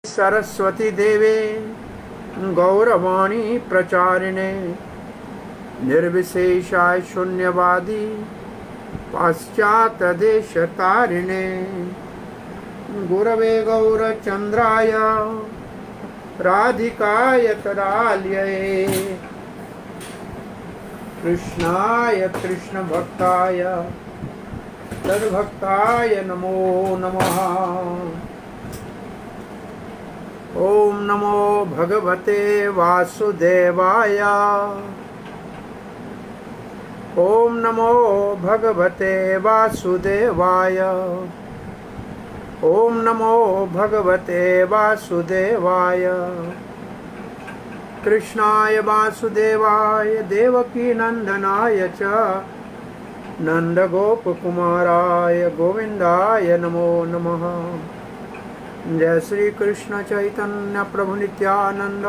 सरस्वती देवे गौरवाणी प्रचारिणे निर्विशेषाय शून्यवादी पाश्चात्य देश तारिणे गुरवे गौरचंद्राय राधिकाय तदालये कृष्णाय कृष्ण भक्ताय तद्भक्ताय नमो नमः। ओम नमो भगवते वासुदेवाय। ओम नमो भगवते वासुदेवाय। ओम नमो भगवते वासुदेवाय। कृष्णाय वासुदेवाय देवकी नंदनाय च नंदगोपकुमाराय गोविंदाय नमो नमः। जय श्री कृष्ण चैतन्य प्रभु नित्यानंद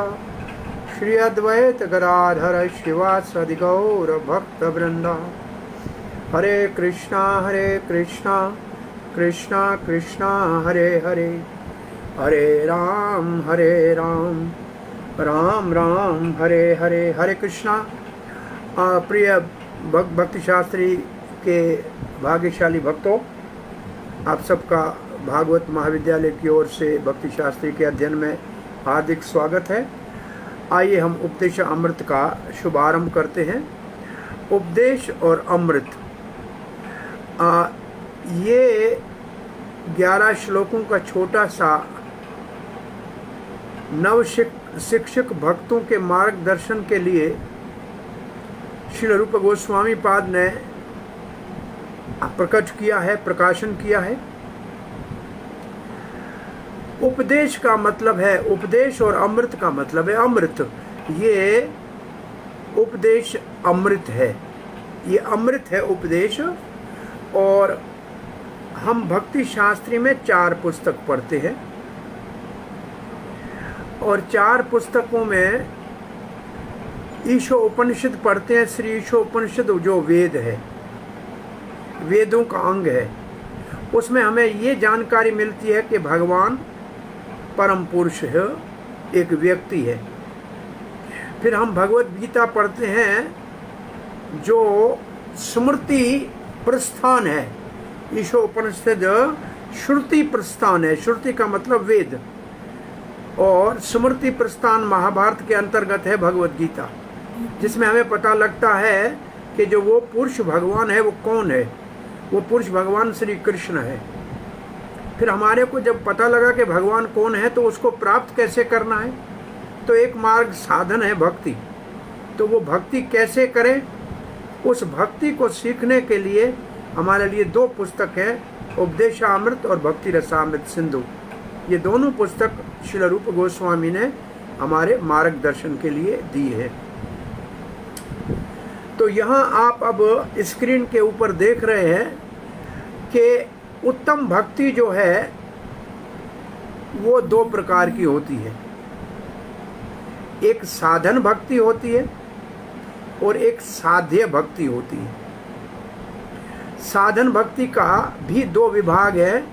श्री अद्वैत गदाधर शिवासदि गौर भक्त वृंदा। हरे कृष्णा कृष्णा कृष्णा हरे हरे, हरे राम राम राम हरे हरे। हरे कृष्णा। प्रिय भक्ति शास्त्री के भाग्यशाली भक्तों, आप सबका भागवत महाविद्यालय की ओर से भक्ति शास्त्री के अध्ययन में हार्दिक स्वागत है। आइए हम उपदेश अमृत का शुभारंभ करते हैं। उपदेश और अमृत, ये 11 श्लोकों का छोटा सा नव शिक्षक भक्तों के मार्गदर्शन के लिए श्री रूप गोस्वामी पाद ने प्रकट किया है, प्रकाशन किया है। उपदेश का मतलब है उपदेश और अमृत का मतलब है अमृत। ये उपदेश अमृत है, ये अमृत है उपदेश। और हम भक्ति शास्त्री में 4 पुस्तक पढ़ते हैं और 4 पुस्तकों में ईशो उपनिषद पढ़ते हैं। श्री ईशो उपनिषद जो वेद है, वेदों का अंग है, उसमें हमें ये जानकारी मिलती है कि भगवान परम पुरुष है, एक व्यक्ति है। फिर हम भगवत गीता पढ़ते हैं जो स्मृति प्रस्थान है। ईशो उपनिषद श्रुति प्रस्थान है, श्रुति का मतलब वेद, और स्मृति प्रस्थान महाभारत के अंतर्गत है भगवत गीता, जिसमें हमें पता लगता है कि जो वो पुरुष भगवान है वो कौन है। वो पुरुष भगवान श्री कृष्ण है। फिर हमारे को जब पता लगा कि भगवान कौन है तो उसको प्राप्त कैसे करना है, तो एक मार्ग साधन है भक्ति। तो वो भक्ति कैसे करें, उस भक्ति को सीखने के लिए हमारे लिए 2 पुस्तक है, उपदेशामृत और भक्ति रसामृत सिंधु। ये दोनों पुस्तक श्री रूप गोस्वामी ने हमारे मार्गदर्शन के लिए दी है। तो यहाँ आप अब स्क्रीन के ऊपर देख रहे हैं कि उत्तम भक्ति जो है वो 2 प्रकार की होती है। एक साधन भक्ति होती है और एक साध्य भक्ति होती है। साधन भक्ति का भी 2 विभाग है,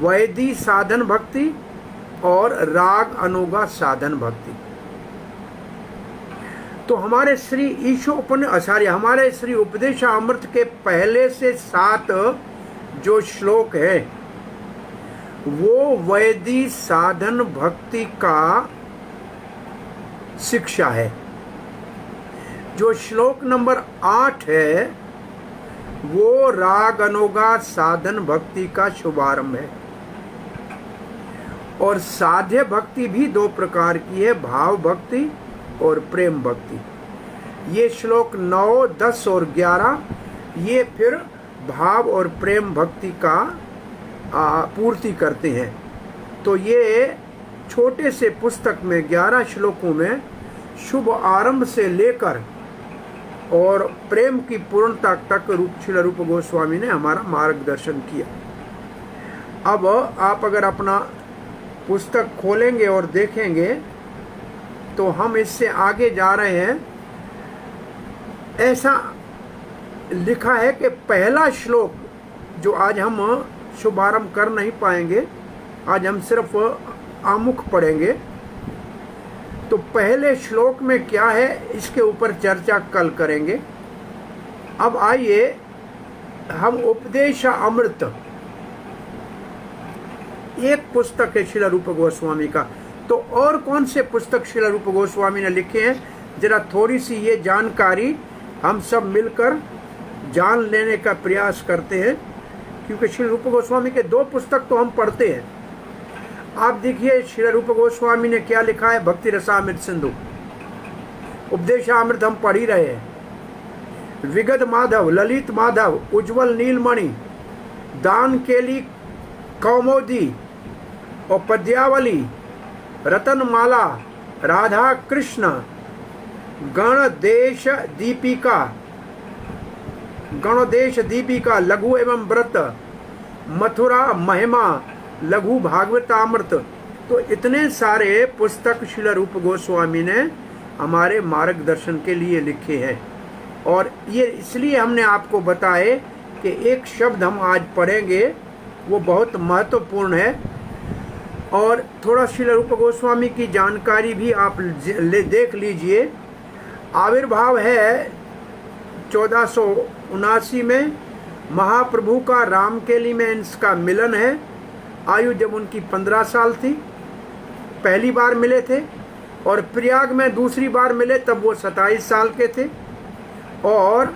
वैदी साधन भक्ति और राग अनुगा साधन भक्ति। तो हमारे श्री हमारे श्री उपदेशामृत के पहले से 7 जो श्लोक है वो वैदी साधन भक्ति का शिक्षा है। जो श्लोक नंबर 8 है वो राग अनुगा साधन भक्ति का शुभारंभ है। और साध्य भक्ति भी 2 प्रकार की है, भाव भक्ति और प्रेम भक्ति। ये श्लोक 9, 10 और 11 ये फिर भाव और प्रेम भक्ति का पूर्ति करते हैं। तो ये छोटे से पुस्तक में 11 श्लोकों में शुभ आरंभ से लेकर और प्रेम की पूर्णता तक श्री रूप गोस्वामी ने हमारा मार्गदर्शन किया। अब आप अगर अपना पुस्तक खोलेंगे और देखेंगे तो हम इससे आगे जा रहे हैं। ऐसा लिखा है कि पहला श्लोक जो आज हम शुभारंभ कर नहीं पाएंगे, आज हम सिर्फ आमुख पढ़ेंगे। तो पहले श्लोक में क्या है इसके ऊपर चर्चा कल करेंगे। अब आइए हम उपदेश अमृत, एक पुस्तक है श्रील रूप गोस्वामी का। तो और कौन से पुस्तक श्रील रूप गोस्वामी ने लिखे हैं, जरा थोड़ी सी ये जानकारी हम सब मिलकर जान लेने का प्रयास करते हैं, क्योंकि श्रील रूप गोस्वामी के 2 पुस्तक तो हम पढ़ते हैं। आप देखिए श्रील रूप गोस्वामी ने क्या लिखा है, भक्ति रसामृत सिंधु, उपदेशामृत हम पढ़ ही रहे हैं, विगत माधव, ललित माधव, उज्जवल नीलमणि, दान केली कौमोदी और पद्यावली, रतनमाला, राधा कृष्ण, गणदेश दीपिका, गणदेश दीपिका, लघु एवं व्रत, मथुरा महिमा, लघु भागवतामृत। तो इतने सारे पुस्तक श्रील रूप गोस्वामी ने हमारे मार्गदर्शन के लिए लिखे हैं। और ये इसलिए हमने आपको बताए कि एक शब्द हम आज पढ़ेंगे वो बहुत महत्वपूर्ण है। और थोड़ा श्रील रूप गोस्वामी की जानकारी भी आप देख लीजिए। आविर्भाव है 1479 में, महाप्रभु का रामकेली में इनका मिलन है। आयु जब उनकी 15 साल थी, पहली बार मिले थे, और प्रयाग में दूसरी बार मिले तब वो 27 साल के थे। और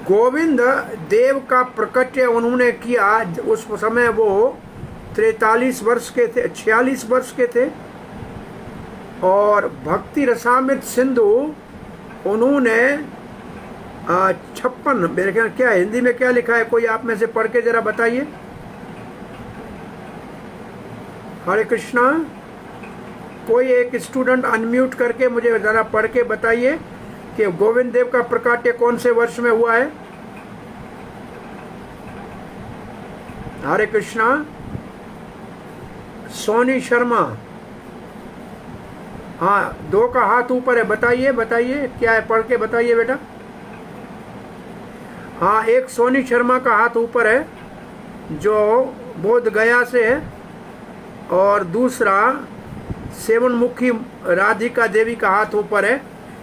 गोविंद देव का प्रकट्य उन्होंने किया, उस समय वो 43 वर्ष के थे, 46 वर्ष के थे। और भक्ति रसामृत सिंधु उन्होंने 56, मेरे ख्याल क्या हिंदी में क्या लिखा है, कोई आप में से पढ़ के जरा बताइए। हरे कृष्णा, कोई एक स्टूडेंट अनम्यूट करके मुझे जरा पढ़ के बताइए कि गोविंद देव का प्रकाट्य कौन से वर्ष में हुआ है। हरे कृष्णा। सोनी शर्मा, हाँ 2 का हाथ ऊपर है, बताइए बताइए क्या है, पढ़ के बताइए बेटा। हाँ, एक सोनी शर्मा का हाथ ऊपर है जो बोध गया से है, और दूसरा सेवन मुखी राधिका देवी का हाथ ऊपर है।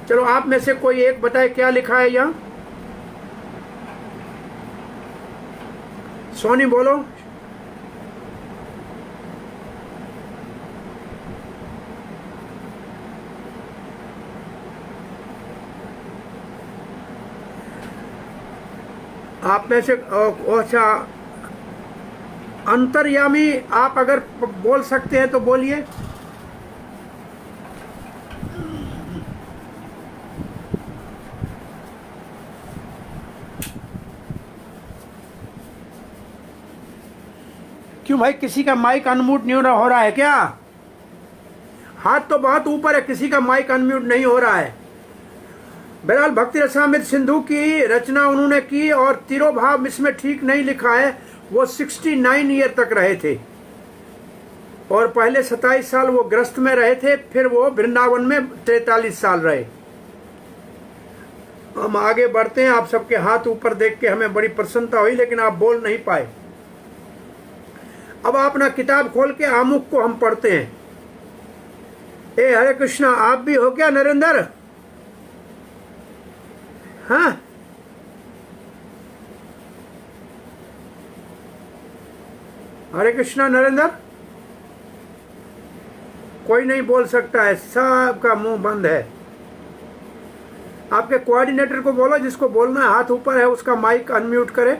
चलो आप में से कोई एक बताए क्या लिखा है यहाँ। सोनी बोलो। आप में से अच्छा, अंतर्यामी आप अगर बोल सकते हैं तो बोलिए। क्यों भाई, किसी का माइक अनम्यूट नहीं हो रहा है क्या? हाथ तो बहुत ऊपर है, किसी का माइक अनम्यूट नहीं हो रहा है। बहरहाल भक्ति रसामृत सिंधु की रचना उन्होंने की, और तिरोभाव इसमें ठीक नहीं लिखा है, वो 69 ईयर तक रहे थे, और पहले 27 साल वो ग्रस्त में रहे थे, फिर वो वृंदावन में 43 साल रहे। हम आगे बढ़ते हैं। आप सबके हाथ ऊपर देख के हमें बड़ी प्रसन्नता हुई, लेकिन आप बोल नहीं पाए। अब अपना किताब खोल के आमुख को हम पढ़ते हैं। ए हरे कृष्णा, आप भी हो क्या नरेंद्र? हाँ, हरे कृष्णा नरेंद्र। कोई नहीं बोल सकता है, सबका मुंह बंद है। आपके कोऑर्डिनेटर को बोलो, जिसको बोलना है हाथ ऊपर है उसका माइक अनम्यूट करे।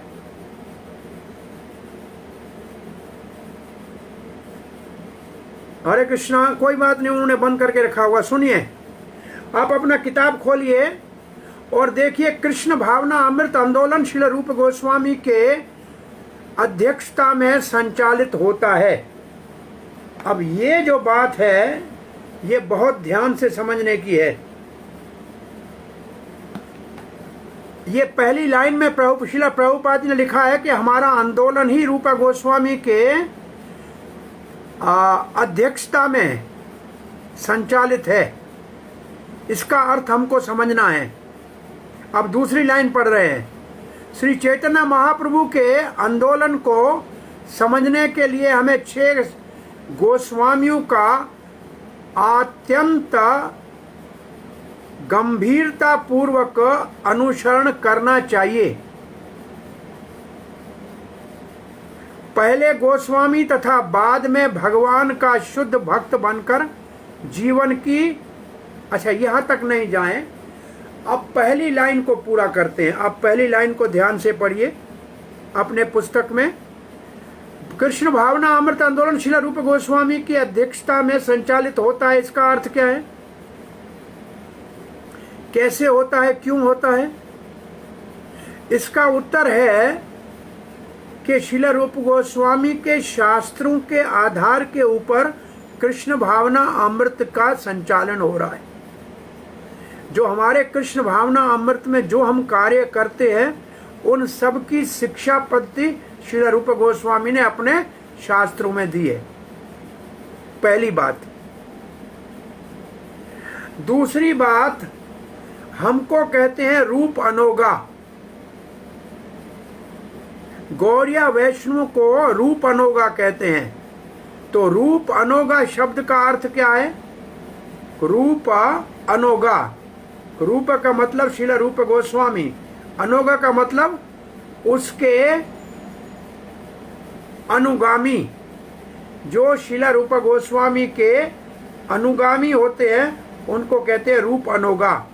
हरे कृष्णा, कोई बात नहीं, उन्होंने बंद करके रखा हुआ। सुनिए, आप अपना किताब खोलिए और देखिए कृष्ण भावना अमृत आंदोलन श्रील रूप गोस्वामी के अध्यक्षता में संचालित होता है। अब ये जो बात है ये बहुत ध्यान से समझने की है। ये पहली लाइन में श्रील प्रभुपाद ने लिखा है कि हमारा आंदोलन ही रूपा गोस्वामी के अध्यक्षता में संचालित है। इसका अर्थ हमको समझना है। अब दूसरी लाइन पढ़ रहे हैं। श्री चैतन्य महाप्रभु के आंदोलन को समझने के लिए हमें 6 गोस्वामियों का अत्यंत गंभीरता पूर्वक अनुसरण करना चाहिए। पहले गोस्वामी तथा बाद में भगवान का शुद्ध भक्त बनकर जीवन की, अच्छा यहां तक नहीं जाएं, अब पहली लाइन को पूरा करते हैं। आप पहली लाइन को ध्यान से पढ़िए अपने पुस्तक में। कृष्ण भावना अमृत आंदोलन श्रील रूप गोस्वामी की अध्यक्षता में संचालित होता है। इसका अर्थ क्या है, कैसे होता है, क्यों होता है? इसका उत्तर है कि श्रील रूप गोस्वामी के शास्त्रों के आधार के ऊपर कृष्ण भावना अमृत का संचालन हो रहा है। जो हमारे कृष्ण भावना अमृत में जो हम कार्य करते हैं उन सब की शिक्षा पद्धति श्रील रूप गोस्वामी ने अपने शास्त्रों में दी है। पहली बात। दूसरी बात, हमको कहते हैं रूप अनोगा। गौड़िया वैष्णव को रूप अनोगा कहते हैं। तो रूप अनोगा शब्द का अर्थ क्या है? रूप अनोगा, रूप का मतलब श्रील रूप गोस्वामी, अनोगा का मतलब उसके अनुगामी। जो श्रील रूप गोस्वामी के अनुगामी होते हैं उनको कहते हैं रूप अनोगा।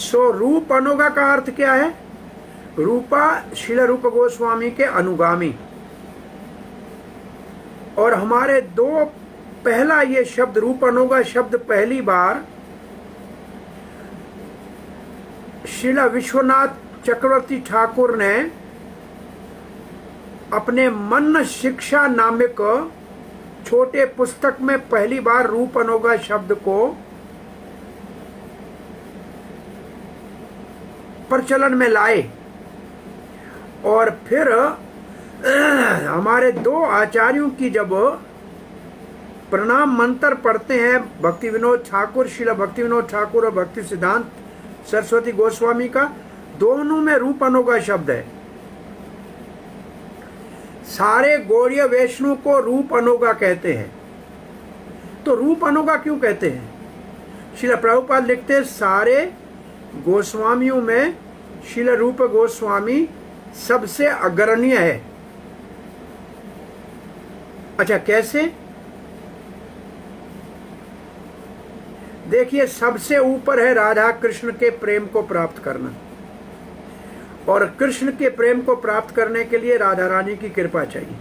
सो रूप अनोगा का अर्थ क्या है? रूपा श्रील रूप गोस्वामी के अनुगामी। और हमारे दो, पहला ये शब्द रूप अनोगा शब्द पहली बार श्रील विश्वनाथ चक्रवर्ती ठाकुर ने अपने मन शिक्षा नामक छोटे पुस्तक में पहली बार रूप अनोगा शब्द को प्रचलन में लाए। और फिर हमारे दो आचार्यों की जब प्रणाम मंत्र पढ़ते हैं, भक्ति विनोद ठाकुर, श्रील भक्ति विनोद ठाकुर और भक्ति सिद्धांत सरस्वती गोस्वामी का, दोनों में रूप अनोगा शब्द है। सारे गौड़ीय वैष्णव को रूप अनोगा कहते हैं। तो रूप अनोगा क्यों कहते हैं? श्रील प्रभुपाद लिखते हैं सारे गोस्वामियों में श्रील रूप गोस्वामी सबसे अग्रणीय है। अच्छा, कैसे? देखिए, सबसे ऊपर है राधा कृष्ण के प्रेम को प्राप्त करना, और कृष्ण के प्रेम को प्राप्त करने के लिए राधा रानी की कृपा चाहिए।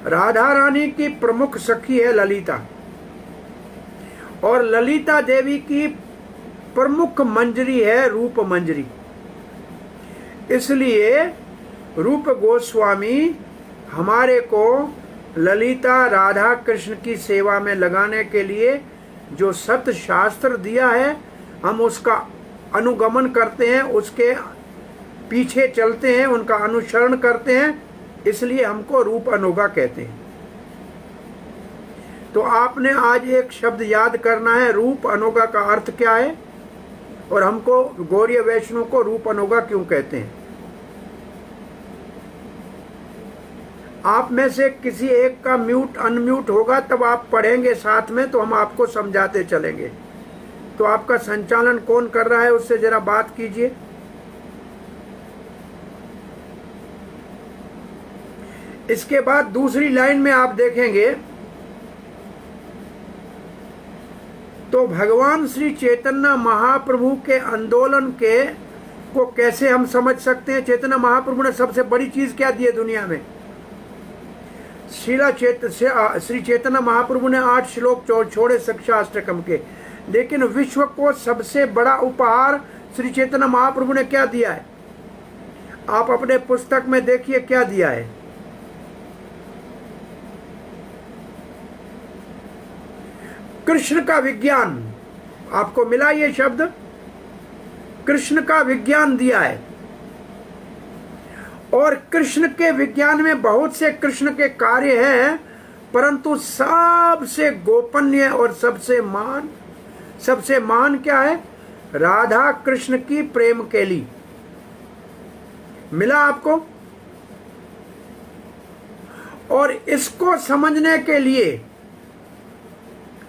राधा रानी की प्रमुख सखी है ललिता, और ललिता देवी की प्रमुख मंजरी है रूप मंजरी। इसलिए रूप गोस्वामी हमारे को ललिता राधा कृष्ण की सेवा में लगाने के लिए जो सत्य शास्त्र दिया है, हम उसका अनुगमन करते हैं, उसके पीछे चलते हैं, उनका अनुसरण करते हैं, इसलिए हमको रूप अनोगा कहते हैं। तो आपने आज एक शब्द याद करना है, रूप अनोगा का अर्थ क्या है और हमको गौड़ीय वैष्णव को रूप अनोगा क्यों कहते हैं। आप में से किसी एक का म्यूट अनम्यूट होगा, तब आप पढ़ेंगे साथ में, तो हम आपको समझाते चलेंगे। तो आपका संचालन कौन कर रहा है उससे जरा बात कीजिए। इसके बाद दूसरी लाइन में आप देखेंगे तो भगवान श्री चैतन्य महाप्रभु के आंदोलन के को कैसे हम समझ सकते हैं। चैतन्य महाप्रभु ने सबसे बड़ी चीज क्या दी है दुनिया में? श्री चैतन्य महाप्रभु ने 8 श्लोक छोड़े शिक्षा अष्टकम के, लेकिन विश्व को सबसे बड़ा उपहार श्री चैतन्य महाप्रभु ने क्या दिया है? आप अपने पुस्तक में देखिए क्या दिया है। कृष्ण का विज्ञान। आपको मिला ये शब्द? कृष्ण का विज्ञान दिया है। और कृष्ण के विज्ञान में बहुत से कृष्ण के कार्य हैं परंतु सबसे गोपनीय और सबसे महान क्या है? राधा कृष्ण की प्रेम केली। मिला आपको? और इसको समझने के लिए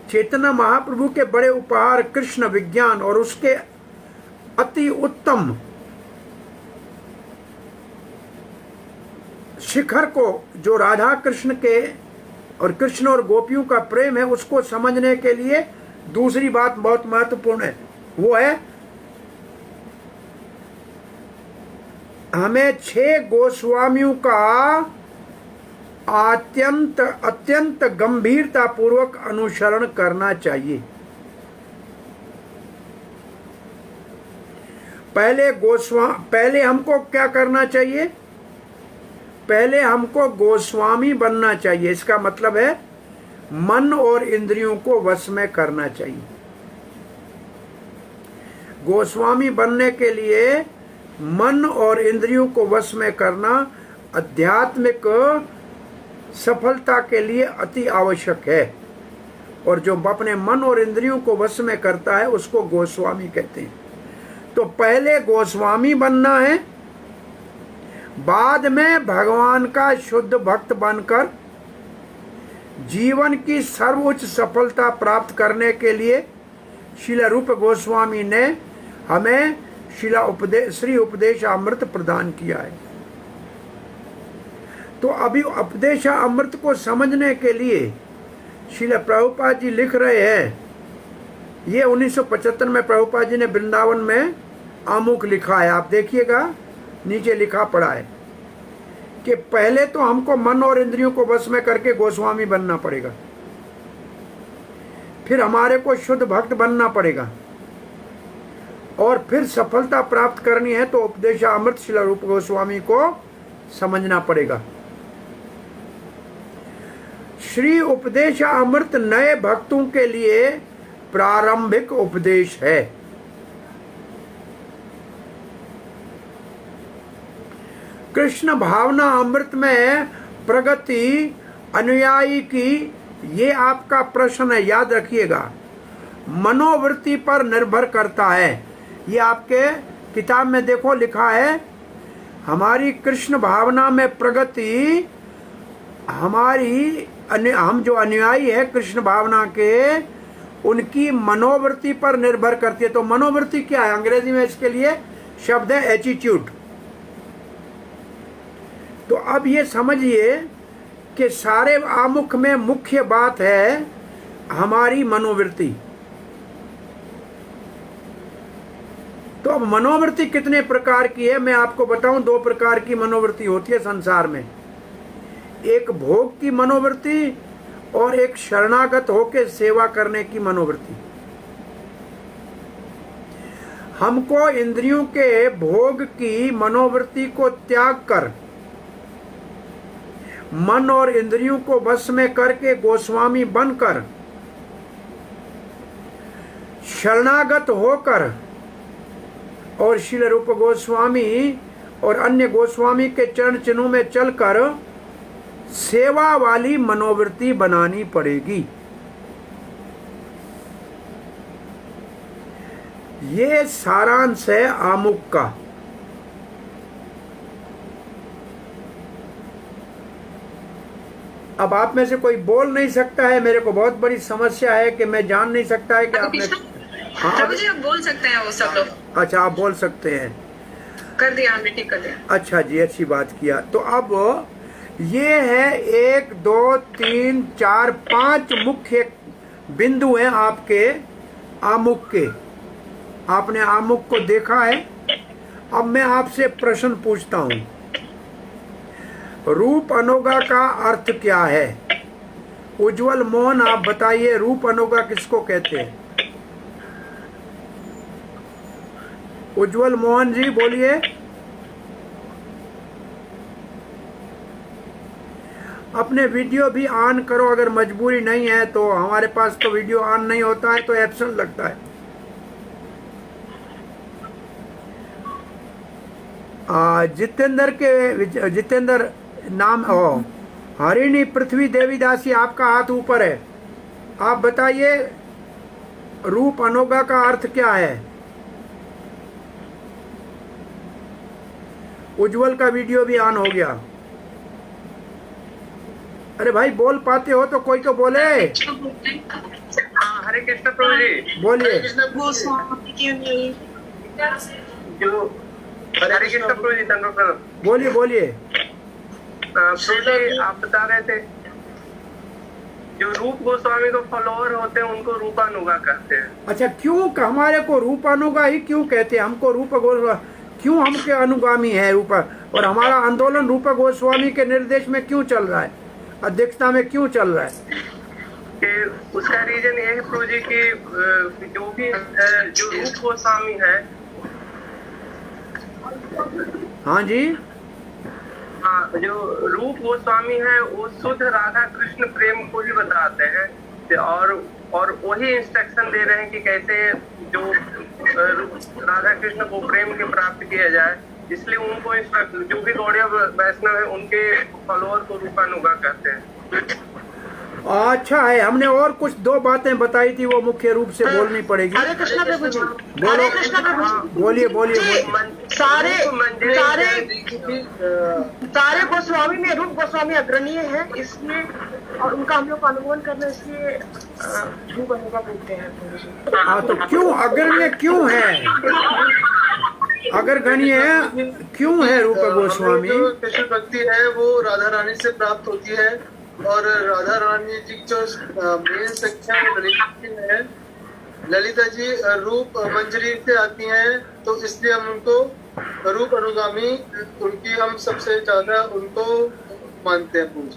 चैतन्य महाप्रभु के बड़े उपहार कृष्ण विज्ञान और उसके अति उत्तम शिखर को, जो राधा कृष्ण के और कृष्ण और गोपियों का प्रेम है, उसको समझने के लिए दूसरी बात बहुत महत्वपूर्ण है। वो है हमें 6 गोस्वामियों का अत्यंत गंभीरता पूर्वक अनुसरण करना चाहिए। पहले हमको क्या करना चाहिए? पहले हमको गोस्वामी बनना चाहिए। इसका मतलब है मन और इंद्रियों को वश में करना चाहिए। गोस्वामी बनने के लिए मन और इंद्रियों को वश में करना आध्यात्मिक सफलता के लिए अति आवश्यक है। और जो अपने मन और इंद्रियों को वश में करता है उसको गोस्वामी कहते हैं। तो पहले गोस्वामी बनना है, बाद में भगवान का शुद्ध भक्त बनकर जीवन की सर्वोच्च सफलता प्राप्त करने के लिए श्रील रूप गोस्वामी ने हमें श्री उपदेश अमृत प्रदान किया है। तो अभी उपदेश अमृत को समझने के लिए श्रील प्रभुपाद जी लिख रहे हैं। ये 1975 में प्रभुपाद जी ने वृंदावन में आमुख लिखा है। आप देखिएगा, नीचे लिखा पड़ा है कि पहले तो हमको मन और इंद्रियों को वश में करके गोस्वामी बनना पड़ेगा, फिर हमारे को शुद्ध भक्त बनना पड़ेगा, और फिर सफलता प्राप्त करनी है तो उपदेश अमृत श्रील रूप गोस्वामी को समझना पड़ेगा। श्री उपदेश अमृत नए भक्तों के लिए प्रारंभिक उपदेश है। कृष्ण भावना अमृत में प्रगति अनुयायी की, ये आपका प्रश्न है, याद रखिएगा, मनोवृत्ति पर निर्भर करता है। ये आपके किताब में देखो लिखा है, हमारी कृष्ण भावना में प्रगति हम जो अनुयायी है कृष्ण भावना के, उनकी मनोवृत्ति पर निर्भर करती है। तो मनोवृत्ति क्या है? अंग्रेजी में इसके लिए शब्द है एटीट्यूड। तो अब ये समझिए कि सारे आमुख में मुख्य बात है हमारी मनोवृत्ति। तो अब मनोवृत्ति कितने प्रकार की है मैं आपको बताऊं। 2 प्रकार की मनोवृत्ति होती है संसार में, एक भोग की मनोवृत्ति और एक शरणागत होकर सेवा करने की मनोवृत्ति। हमको इंद्रियों के भोग की मनोवृत्ति को त्याग कर मन और इंद्रियों को वश में करके गोस्वामी बनकर शरणागत होकर और श्रील रूप गोस्वामी और अन्य गोस्वामी के चरण चिन्हों में चलकर सेवा वाली मनोवृत्ति बनानी पड़ेगी। ये सारांश है आमुख का। अब आप में से कोई बोल नहीं सकता है, मेरे को बहुत बड़ी समस्या है कि मैं जान नहीं सकता है कि आपने। हाँ जी, आप बोल सकते हैं वो सब लोग। अच्छा, आप बोल सकते हैं। कर दिया, हमने ठीक कर दिया। अच्छा जी, अच्छी बात किया। तो अब ये है 1 2 3 4 5 मुख्य बिंदु हैं आपके आमुख के। आपने आमुख को देखा है। अब मैं आपसे प्रश्न पूछता हूं, रूप अनोगा का अर्थ क्या है? उज्जवल मोहन, आप बताइए, रूप अनोगा किसको कहते हैं? उज्जवल मोहन जी बोलिए। अपने वीडियो भी ऑन करो, अगर मजबूरी नहीं है तो। हमारे पास तो वीडियो ऑन नहीं होता है तो एब्सेंट लगता है। जितेंद्र नाम हो, हरिणी पृथ्वी देवी दासी, आपका हाथ ऊपर है। आप बताइए रूप अनोगा का अर्थ क्या है? उज्जवल का वीडियो भी ऑन हो गया। अरे भाई बोल पाते हो तो कोई तो बोले। हरे कृष्ण प्रभु जी। बोलिए। जो हरे कृष्ण प्रभु जी, धन्यवाद। बोलिए बोलिए। प्रभु जी आप बता रहे थे जो रूप गोस्वामी को फॉलोअर होते हैं उनको रूपानुगा कहते हैं। अच्छा, क्यों हमारे को रूपानुगा ही क्यों कहते हैं? हमको रूप गोस्वामी क्यों, हम के अनुगामी है रूपा, और हमारा आंदोलन रूप गोस्वामी के निर्देश में क्यों चल रहा है, अध्यक्षता में क्यों चल रहा है? कि उसका रीजन ये है प्रभु जी की जो भी जो रूप गोस्वामी है, हाँ जी, हाँ, जो रूप गोस्वामी है वो शुद्ध राधा कृष्ण प्रेम को ही बताते हैं, और वही इंस्ट्रक्शन दे रहे हैं कि कैसे जो राधा कृष्ण को प्रेम के प्राप्त किया जाए। इसलिए उनको जो भी गौड़िया वैष्णव है उनके फॉलोअर को रूपानुगा कहते हैं। अच्छा है। हमने और कुछ दो बातें बताई थी, वो मुख्य रूप से बोलनी पड़ेगी। हरे कृष्ण प्रभु जी, बोलो। हरे कृष्ण प्रभु जी। बोलिए बोलिए जी, बोलिए। सारे गोस्वामी में रूप गोस्वामी अग्रणीय है, इसलिए और उनका हम लोग अनुगमन करना, इसलिए रूप अनुगा बोलते हैं प्रभु जी। हाँ, तो क्यों अग्रणीय क्यों है? अग्रगण्य है क्यों है रूप गोस्वामी? जो कृष्ण भक्ति है वो राधा रानी से प्राप्त होती है, और राधा रानी जी जो मेन संख्या में ललिता जी है, ललिता जी रूप मंजरी से आती हैं, तो इसलिए हम उनको रूप अनुगामी, उनकी हम सबसे ज्यादा उनको मानते हैं पूज।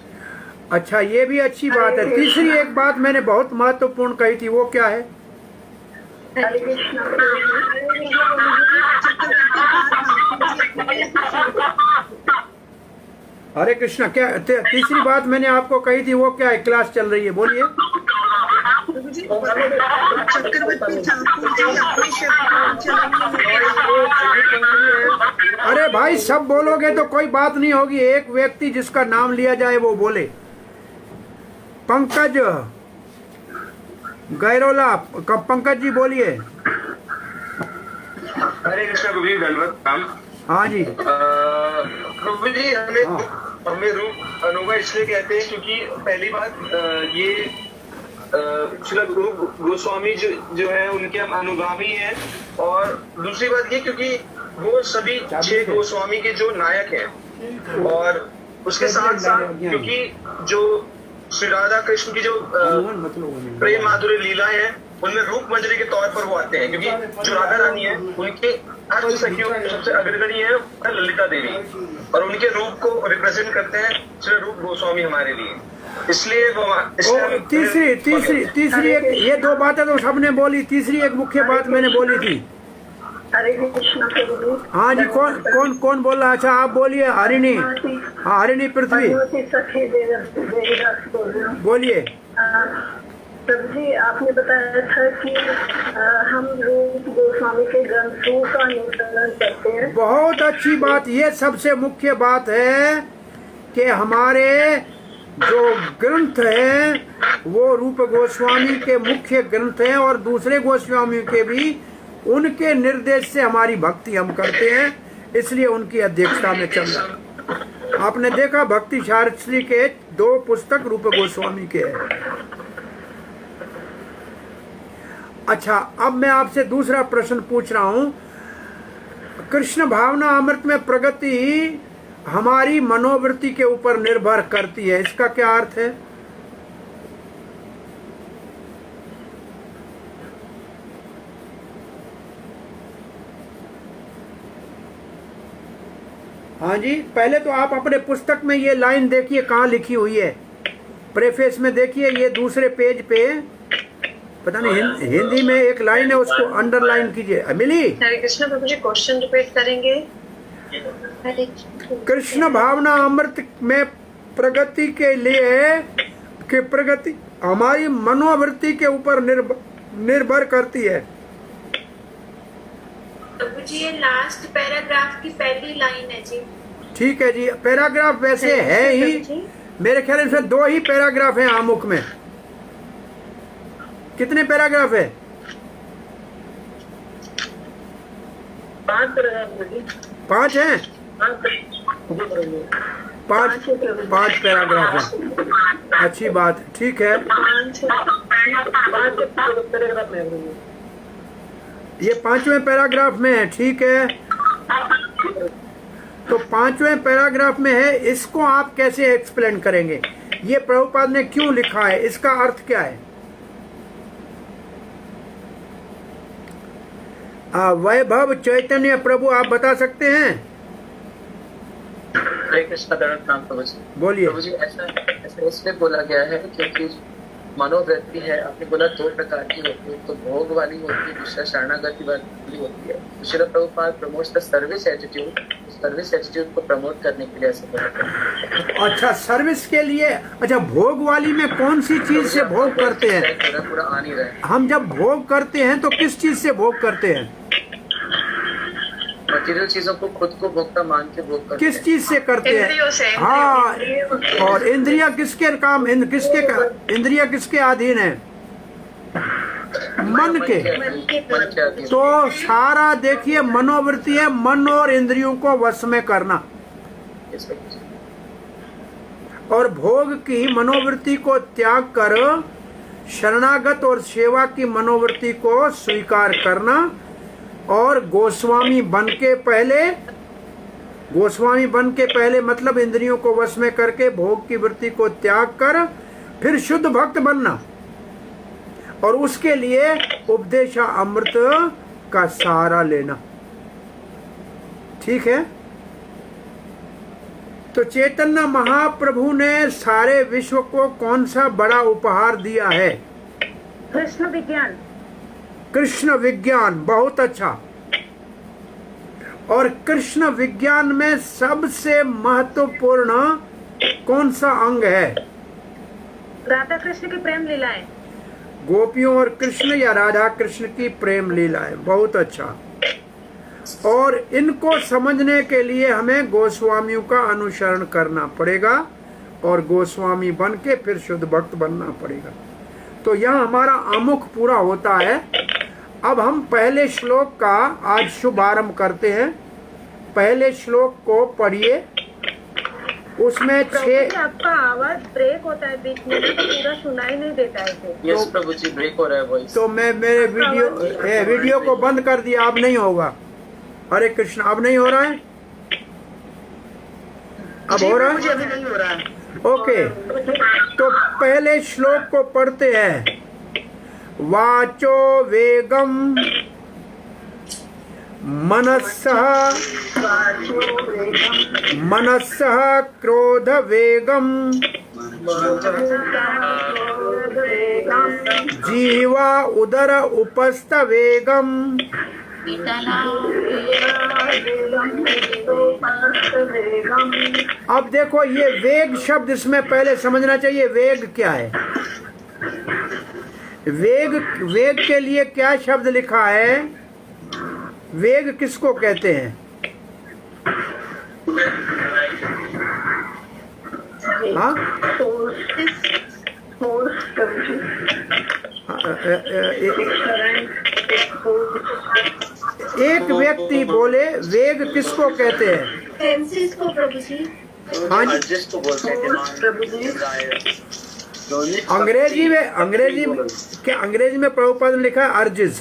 अच्छा, ये भी अच्छी बात है। तीसरी एक बात मैंने बहुत महत्वपूर्ण कही थी, वो क्या है? हरे कृष्णा। क्या तीसरी बात मैंने आपको कही थी, वो क्या है? क्लास चल रही है, बोलिए। अरे भाई सब बोलोगे तो कोई बात नहीं होगी, एक व्यक्ति जिसका नाम लिया जाए वो बोले। पंकज गैरोला, पंकज जी बोलिए। हरे कृष्ण प्रभु जी, धन्यवाद। हाँ जी। प्रभु जी हमें रूप अनुगा इसलिए कहते हैं क्योंकि पहली बात ये श्री रूप गोस्वामी जो है उनके हम अनुगामी हैं, और दूसरी बात ये क्योंकि वो सभी 6 गोस्वामी के जो नायक हैं, और उसके साथ साथ क्योंकि जो श्री राधा कृष्ण की जो प्रेम माधुर्य लीला है उनमें रूप मंजरी के तौर पर वो आते हैं, क्योंकि जो राधा रानी है उनके अष्ट सखियों में सबसे अग्रगणी है ललिता देवी, और उनके रूप को रिप्रेजेंट करते हैं श्री रूप गोस्वामी हमारे लिए। इसलिए तीसरी एक, ये दो बातें तो सबने बोली, तीसरी एक मुख्य बात मैंने बोली थी। हाँ जी, कौन बोल रहा? अच्छा आप बोलिए। हरिणी। हाँ, हरिणी पृथ्वी बोलिए। प्रभु जी, आपने बताया था कि हम रूप गोस्वामी के ग्रंथों का अनुसरण करते हैं। बहुत अच्छी बात। ये सबसे मुख्य बात है कि हमारे जो ग्रंथ हैं वो रूप गोस्वामी के मुख्य ग्रंथ हैं, और दूसरे गोस्वामी के भी उनके निर्देश से हमारी भक्ति हम करते हैं, इसलिए उनकी अध्यक्षता में चल रहा। आपने देखा भक्ति शास्त्री के 2 पुस्तक रूप गोस्वामी के हैं। अच्छा, अब मैं आपसे दूसरा प्रश्न पूछ रहा हूं। कृष्ण भावना अमृत में प्रगति हमारी मनोवृत्ति के ऊपर निर्भर करती है, इसका क्या अर्थ है? हाँ जी, पहले तो आप अपने पुस्तक में ये लाइन देखिए कहाँ लिखी हुई है। प्रेफेस में देखिए, ये दूसरे पेज पे पता नहीं हिंदी में एक लाइन है, उसको अंडरलाइन कीजिए। मिली? हरे कृष्ण प्रभु जी, क्वेश्चन रिपीट करेंगे। कृष्ण भावना अमृत में प्रगति के लिए कि प्रगति हमारी मनोवृत्ति के ऊपर निर्भर करती है। प्रभु जी, ये लास्ट पैराग्राफ की पहली लाइन है जी। ठीक है जी, पैराग्राफ वैसे है ही, मेरे ख्याल से 2 ही पैराग्राफ हैं आमुख में। कितने पैराग्राफ है? 5 पैराग्राफ प्रभु जी। 5 हैं? 5 पैराग्राफ है। अच्छी बात, ठीक है। 5 पैराग्राफ में प्रभु जी। ये 5वें पैराग्राफ में है, ठीक है। तो 5वें पैराग्राफ में है, इसको आप कैसे एक्सप्लेन करेंगे? ये प्रभुपाद ने क्यों लिखा है, इसका अर्थ क्या है? वैभव चैतन्य प्रभु आप बता सकते हैं? हरे कृष्ण दंडवत नाम प्रभु जी। बोलिए। प्रभु जी ऐसा इसलिए बोला गया है क्योंकि मनोवृत्ति है, आपने बोला 2 प्रकार की होती है, तो भोग वाली होती है, दूसरा शरणागति वाली होती है। Srila Prabhupada promotes the service attitude को प्रमोट करने के लिए ऐसा बोला। अच्छा, सर्विस के लिए। अच्छा, भोग वाली में कौन सी चीज से भोग करते हैं? पूरा आ नहीं रहा है। हम जब भोग करते हैं तो किस चीज से भोग करते हैं? मटेरियल चीजों को खुद को भोक्ता मान के भोग करते किस चीज से करते इंद्रियों से। हैं? हाँ, और इंद्रिया किसके काम, इंद्रिया किसके अधीन है? मन के। अधीन। तो सारा देखिए मनोवृत्ति है, मन और इंद्रियों को वश में करना। और भोग की मनोवृत्ति को त्याग कर शरणागत और सेवा की मनोवृत्ति को स्वीकार करना, और गोस्वामी बन के पहले मतलब इंद्रियों को वश में करके भोग की वृत्ति को त्याग कर फिर शुद्ध भक्त बनना, और उसके लिए उपदेश अमृत का सहारा लेना। ठीक है? तो चैतन्य महाप्रभु ने सारे विश्व को कौन सा बड़ा उपहार दिया है? कृष्ण विज्ञान। कृष्ण विज्ञान, बहुत अच्छा। और कृष्ण विज्ञान में सबसे महत्वपूर्ण कौन सा अंग है? राधा कृष्ण की प्रेम लीलाएं। गोपियों और कृष्ण या राधा कृष्ण की प्रेम लीलाएं, बहुत अच्छा। और इनको समझने के लिए हमें गोस्वामियों का अनुसरण करना पड़ेगा, और गोस्वामी बन के फिर शुद्ध भक्त बनना पड़ेगा। तो यह हमारा आमुख पूरा होता है। अब हम पहले श्लोक का आज शुभारंभ करते हैं। पहले श्लोक को पढ़िए। उसमें 6। आपका आवाज ब्रेक होता है बीच में, तो पूरा सुनाई नहीं देता है। यस प्रभु जी, ब्रेक हो रहा है वॉइस। तो मैं मेरे वीडियो को बंद कर दिया, अब नहीं होगा। हरे कृष्ण, अब नहीं हो रहा है? अब हो रहा है? अभी नहीं हो रहा है। ओके, तो पहले श्लोक को पढ़ते हैं। वाचो वेगम मनस्सः क्रोध वेगम जीवा उदर उपस्थ वेगम। अब देखो ये वेग शब्द इसमें पहले समझना चाहिए। वेग क्या है? वेग के लिए क्या शब्द लिखा है? वेग किसको कहते हैं? हाँ? एक व्यक्ति बोले वेग किसको कहते हैं? सेंसेस को प्रभु जी। हाँ जी, जिसको बोलते हैं अंग्रेजी में क्या? अंग्रेजी में प्रभुपाद ने लिखा है अर्जिज,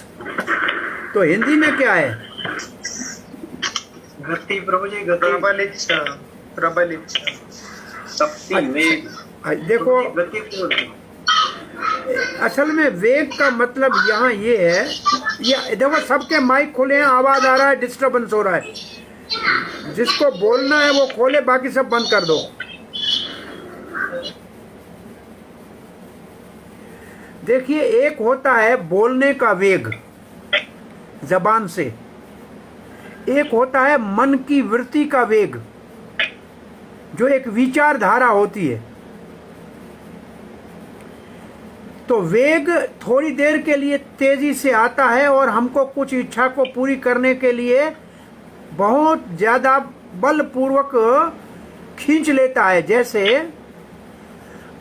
तो हिंदी में क्या है? गति प्रभु जी, प्रबल इच्छा, प्रबल इच्छा, शक्ति, वेग। देखो, गति को बोलते हैं। असल में वेग का मतलब यहाँ ये है, ये देखो सबके माइक खोले हैं, आवाज आ रहा है, डिस्टरबेंस हो रहा है। जिसको बोलना है वो खोले, बाकी सब बंद कर दो। देखिए, एक होता है बोलने का वेग जबान से, एक होता है मन की वृत्ति का वेग, जो एक विचारधारा होती है। तो वेग थोड़ी देर के लिए तेजी से आता है और हमको कुछ इच्छा को पूरी करने के लिए बहुत ज्यादा बलपूर्वक खींच लेता है। जैसे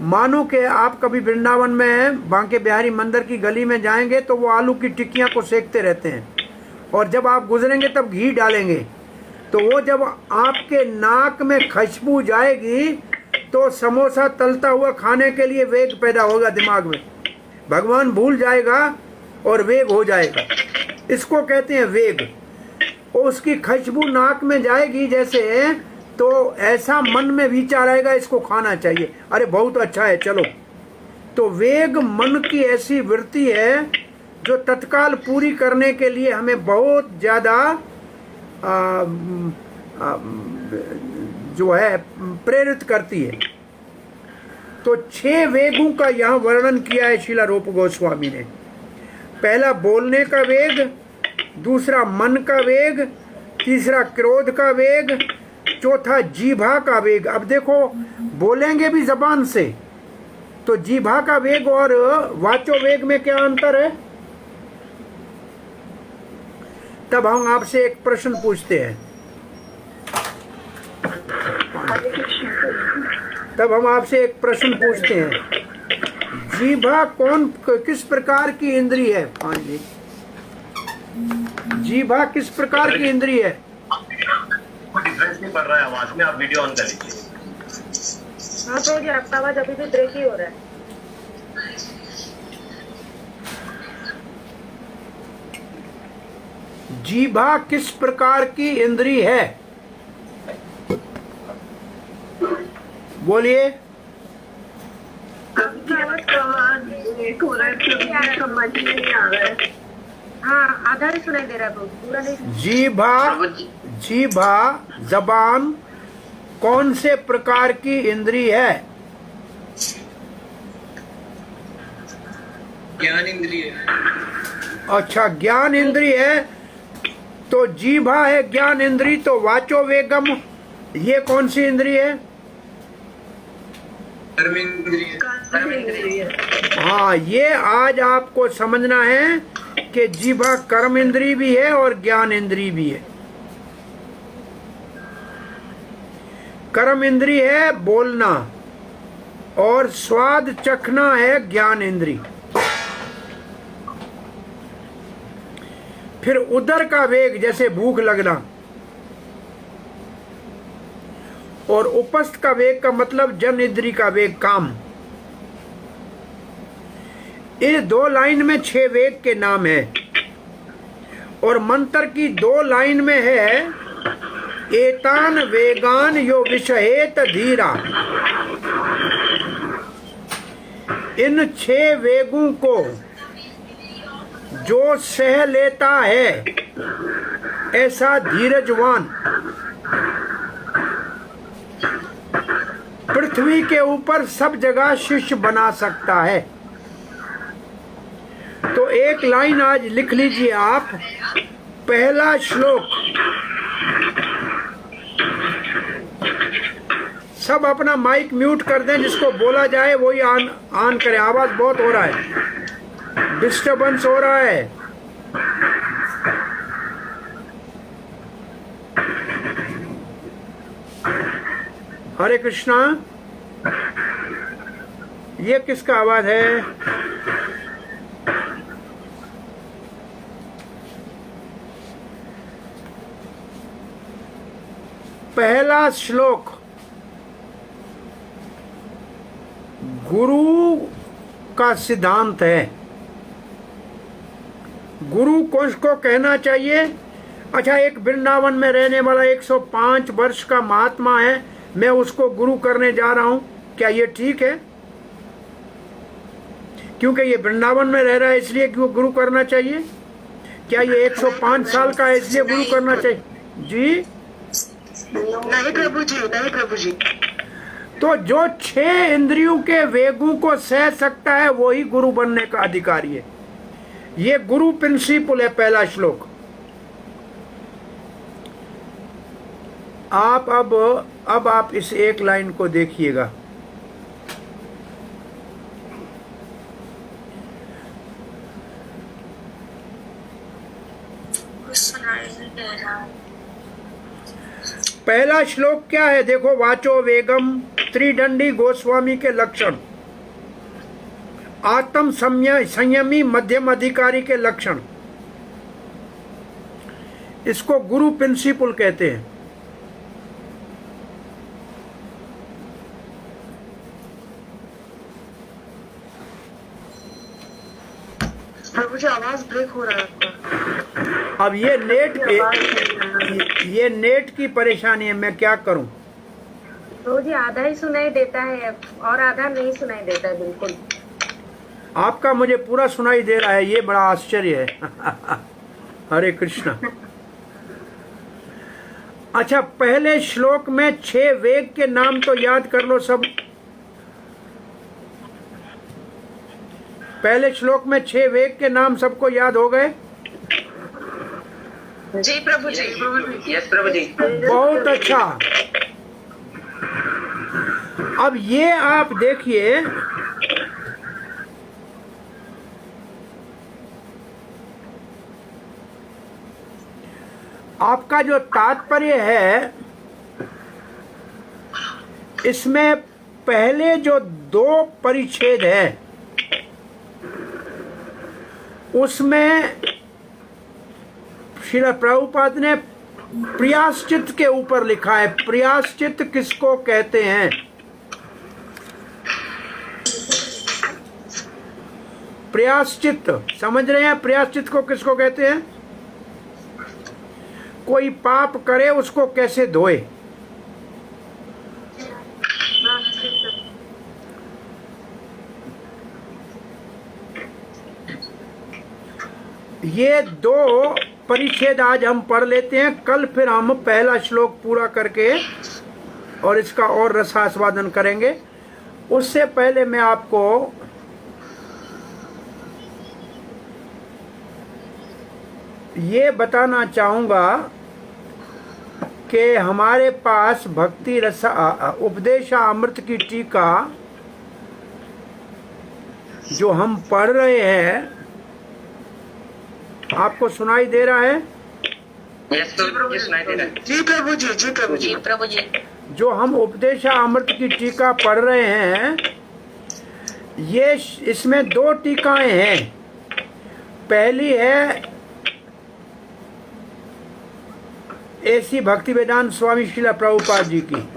मानो कि आप कभी वृंदावन में बांके बिहारी मंदिर की गली में जाएंगे तो वो आलू की टिक्कियां को सेकते रहते हैं, और जब आप गुजरेंगे तब घी डालेंगे, तो वो जब आपके नाक में खुशबू जाएगी तो समोसा तलता हुआ खाने के लिए वेग पैदा होगा दिमाग में, भगवान भूल जाएगा और वेग हो जाएगा। इसको कहते हैं वेग। और उसकी खुशबू नाक में जाएगी जैसे, तो ऐसा मन में विचार आएगा इसको खाना चाहिए, अरे बहुत अच्छा है चलो। तो वेग मन की ऐसी वृत्ति है जो तत्काल पूरी करने के लिए हमें बहुत ज़्यादा जो है प्रेरित करती है। तो 6 वेगों का यहाँ वर्णन किया है श्रील रूप गोस्वामी ने। पहला बोलने का वेग, दूसरा मन का वेग, तीसरा क्रोध का वेग, चौथा जीभा का वेग। अब देखो बोलेंगे भी जबान से, तो जीभा का वेग और वाचो वेग में क्या अंतर है? तब हम आपसे एक प्रश्न पूछते हैं, जीभा किस प्रकार की इंद्री है? हाँ जी, जीभा किस प्रकार की इंद्री है? डिफरेंस नहीं पड़ रहा है आवाज में, आप वीडियो ऑन कर लीजिए। हाँ तो ये आपका आवाज अभी भी ब्रेक ही हो रहा है। जीभा किस प्रकार की इंद्री है? बोलिए। आपकी आवाज ब्रेक हो रहा है, समझ नहीं आ रहा है। हाँ आधा ही सुनाई दे रहा है, पूरा नहीं। जीभा जबान कौन से प्रकार की इंद्री है? ज्ञान इंद्रिय। अच्छा, ज्ञान इंद्री है। तो जीभा है ज्ञान इंद्री, तो वाचो वेगम ये कौन सी इंद्री है? कर्म इंद्रिय। हाँ, ये आज आपको समझना है कि जीभा कर्म इंद्री भी है और ज्ञान इंद्री भी है। कर्म इंद्री है बोलना और स्वाद चखना है ज्ञान इंद्री। फिर उदर का वेग जैसे भूख लगना, और उपस्थ का वेग का मतलब जन इंद्री का वेग काम। इस 2 लाइन में 6 वेग के नाम है, और मंत्र की 2 लाइन में है एतान वेगान यो विषहेत धीरा। इन 6 वेगों को जो सह लेता है ऐसा धीरजवान पृथ्वी के ऊपर सब जगह शिष्य बना सकता है। तो एक लाइन आज लिख लीजिए आप, पहला श्लोक। सब अपना माइक म्यूट कर दें, जिसको बोला जाए वही ऑन करें। आवाज बहुत हो रहा है, डिस्टरबेंस हो रहा है। हरे कृष्णा। ये किसका आवाज है? पहला श्लोक, गुरु का सिद्धांत है। गुरु को कहना चाहिए। अच्छा, एक वृंदावन में रहने वाला 105 वर्ष का महात्मा है, मैं उसको गुरु करने जा रहा हूं, क्या ये ठीक है? क्योंकि ये वृंदावन में रह रहा है इसलिए कि वो गुरु करना चाहिए? क्या ये 105 साल का है इसलिए गुरु करना चाहिए? जी नहीं प्रभु जी, नहीं प्रभु जी। तो जो 6 इंद्रियों के वेगों को सह सकता है वही गुरु बनने का अधिकारी है। ये गुरु प्रिंसिपल है, पहला श्लोक। आप अब आप इस एक लाइन को देखिएगा। पहला श्लोक क्या है? देखो, वाचो वेगम त्रिदंडी गोस्वामी के लक्षण। आत्म संयमी मध्यम अधिकारी के लक्षण, इसको गुरु प्रिंसिपल कहते हैं। प्रभु जी आवाज ब्रेक हो रहा है आपका। अब ये नेट की परेशानी है, मैं क्या करूं? प्रभु जी आधा ही सुनाई देता है और आधा नहीं सुनाई देता है बिल्कुल। आपका मुझे पूरा सुनाई दे रहा है, ये बड़ा आश्चर्य है। हरे कृष्णा। अच्छा, पहले श्लोक में 6 वेग के नाम तो याद कर लो सब। पहले श्लोक में 6 वेग के नाम सबको याद हो गए? जी प्रभु जी। यस प्रभु जी। बहुत अच्छा। अब ये आप देखिए, आपका जो तात्पर्य है, इसमें पहले जो 2 परिच्छेद है उसमें श्रील प्रभुपाद ने प्रियाश्चित के ऊपर लिखा है। प्रियाश्चित किसको कहते हैं? प्रियाश्चित समझ रहे हैं? प्रियाश्चित को किसको कहते हैं? कोई पाप करे उसको कैसे धोए। ये 2 परिच्छेद आज हम पढ़ लेते हैं। कल फिर हम पहला श्लोक पूरा करके और इसका और रसास्वादन करेंगे। उससे पहले मैं आपको ये बताना चाहूँगा कि हमारे पास भक्ति रस उपदेशामृत की टीका जो हम पढ़ रहे हैं, आपको सुनाई दे रहा है? यस प्रभु जी, सुनाई दे रहा है। जी प्रभु जी। जी प्रभु जी। प्रभु जी। जो हम उपदेशामृत की टीका पढ़ रहे हैं, ये इसमें 2 टीकाएं हैं। पहली है ऐसी भक्ति वेदांत स्वामी श्रील प्रभुपाद जी की,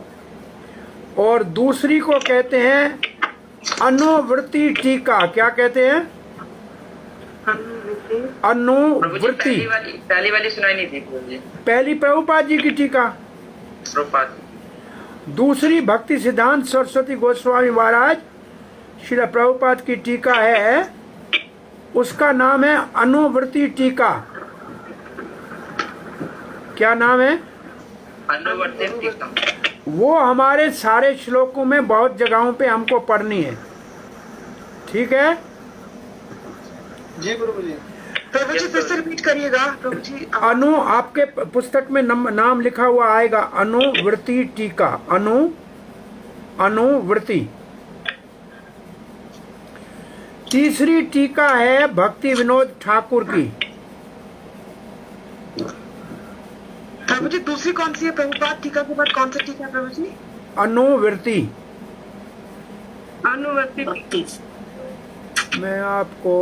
और दूसरी को कहते हैं अनुवृत्ति टीका। क्या कहते हैं? अनुवृत्ति। पहली वाली सुनाई नहीं थी प्रभु जी। पहली प्रभुपाद जी की टीका, प्रभुपाद। दूसरी भक्ति सिद्धांत सरस्वती गोस्वामी महाराज श्रील प्रभुपाद की टीका है, उसका नाम है अनुवृत्ति टीका। क्या नाम है? अनुवर्ती टीका। वो हमारे सारे श्लोकों में बहुत जगहों पे हमको पढ़नी है। ठीक है? जी प्रभु जी। प्रभु जी फिर से रिपीट करिएगा प्रभु जी। अनु आपके पुस्तक में नाम लिखा हुआ आएगा, अनुवृत्ति टीका। अनुवृत्ति। तीसरी टीका है भक्ति विनोद ठाकुर की। प्रभु जी दूसरी कौन सी है? प्रभुपाद टीका के बाद कौन सा टीका है प्रभु जी? अनुवृत्ति। अनुवर्ती। मैं आपको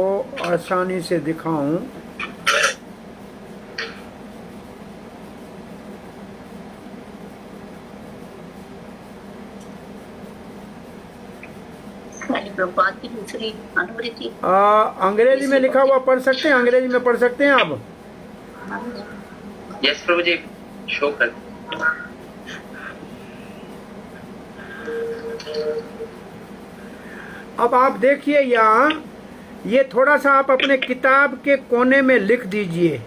आसानी से दिखाऊं। प्रभुपाद की दूसरी अनुवृत्ति। अंग्रेजी में लिखा हुआ पढ़ सकते हैं? अंग्रेजी में पढ़ सकते हैं आप? यस प्रभु जी, शो कर। अब आप देखिए यहाँ, ये थोड़ा सा आप अपने किताब के कोने में लिख दीजिए।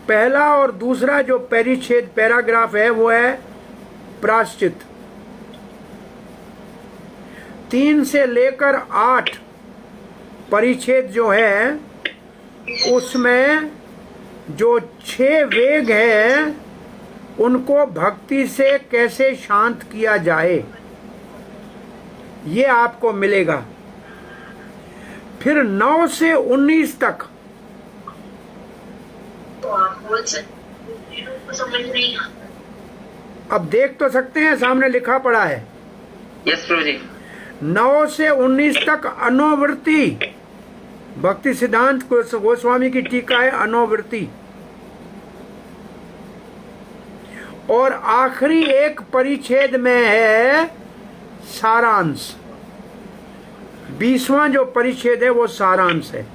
पहला और दूसरा जो परिच्छेद पैराग्राफ है वो है प्रायश्चित। 3 से लेकर 8 परिच्छेद जो है उसमें जो 6 वेग है उनको भक्ति से कैसे शांत किया जाए ये आपको मिलेगा। फिर 9 से 19 तक अब देख तो सकते हैं, सामने लिखा पड़ा है। यस प्रभु जी। 9 से 19 तक अनुवृत्ति, भक्ति सिद्धांत गोस्वामी की टीका है अनुवृत्ति। और आखिरी एक परिच्छेद में है सारांश। 20वां जो परिच्छेद है वो सारांश है।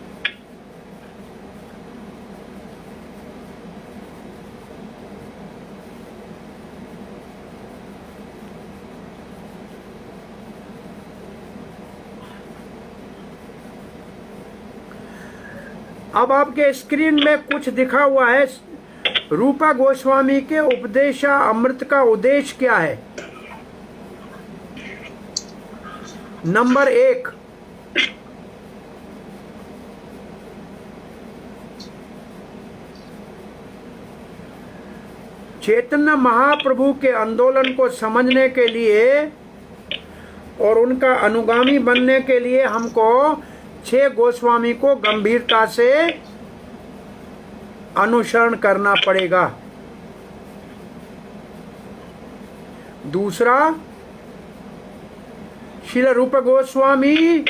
अब आपके स्क्रीन में कुछ दिखा हुआ है, रूपा गोस्वामी के उपदेशा अमृत का उद्देश्य क्या है। नंबर 1, चैतन्य महाप्रभु के आंदोलन को समझने के लिए और उनका अनुगामी बनने के लिए हमको 6 गोस्वामी को गंभीरता से अनुसरण करना पड़ेगा। दूसरा, श्रील रूप गोस्वामी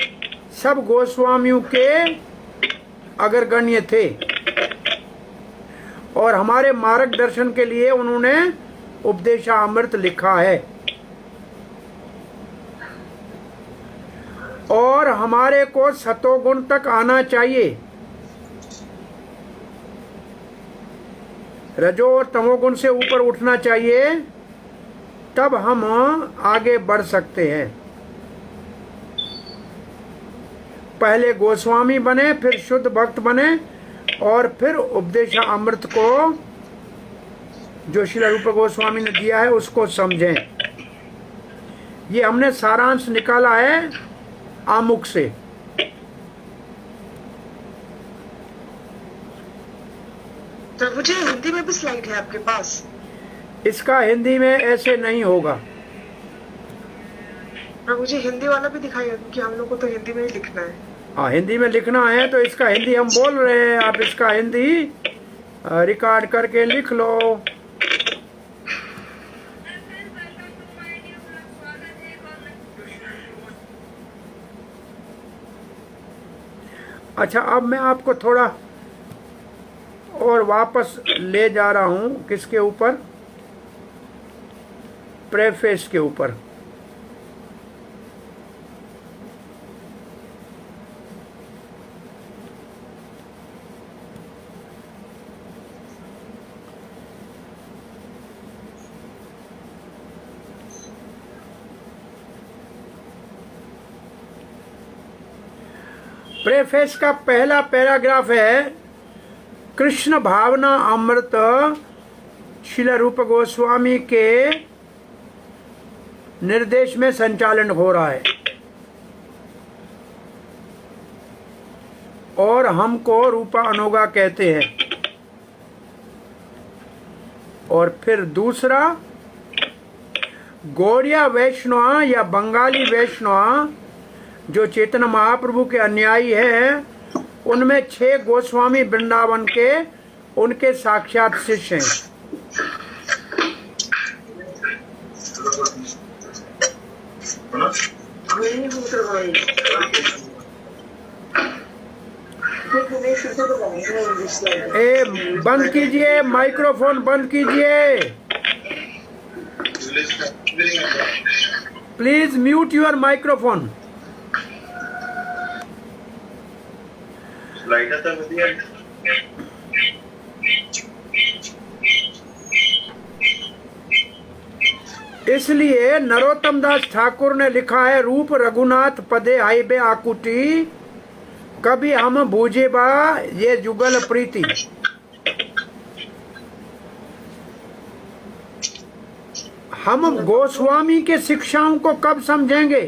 सब गोस्वामियों के अग्रगण्य थे और हमारे मार्गदर्शन के लिए उन्होंने उपदेशामृत लिखा है और हमारे को सतोगुण तक आना चाहिए। रजो और तमोगुण से ऊपर उठना चाहिए, तब हम आगे बढ़ सकते हैं। पहले गोस्वामी बने, फिर शुद्ध भक्त बने और फिर उपदेश अमृत को जो श्री रूप गोस्वामी ने दिया है उसको समझें। ये हमने सारांश निकाला है आमुख से। प्रभु जी, हिंदी में भी स्लाइड है आपके पास? इसका हिंदी में ऐसे नहीं होगा। प्रभु जी, हिंदी वाला भी दिखाइए, क्योंकि हम लोग को तो हिंदी में ही लिखना है। हाँ, हिंदी में लिखना है तो इसका हिंदी हम बोल रहे हैं, आप इसका हिंदी रिकॉर्ड करके लिख लो। अच्छा, अब मैं आपको थोड़ा और वापस ले जा रहा हूं, किसके ऊपर? प्रेफेस के ऊपर। प्रेफेस का पहला पैराग्राफ है, कृष्ण भावना अमृत श्रील रूप गोस्वामी के निर्देश में संचालन हो रहा है और हमको रूपा अनुगा कहते हैं। और फिर दूसरा, गौड़िया वैष्णव या बंगाली वैष्णव जो चैतन्य महाप्रभु के अनुयायी हैं, उनमें 6 गोस्वामी वृंदावन के उनके साक्षात शिष्य हैं। बंद कीजिए, माइक्रोफोन बंद कीजिए, प्लीज म्यूट योर माइक्रोफोन। इसलिए नरोत्तम दास ठाकुर ने लिखा है, रूप रघुनाथ पदे आईबे आकुटी, कभी हम बूझे बा ये जुगल प्रीति। हम गोस्वामी के शिक्षाओं को कब समझेंगे?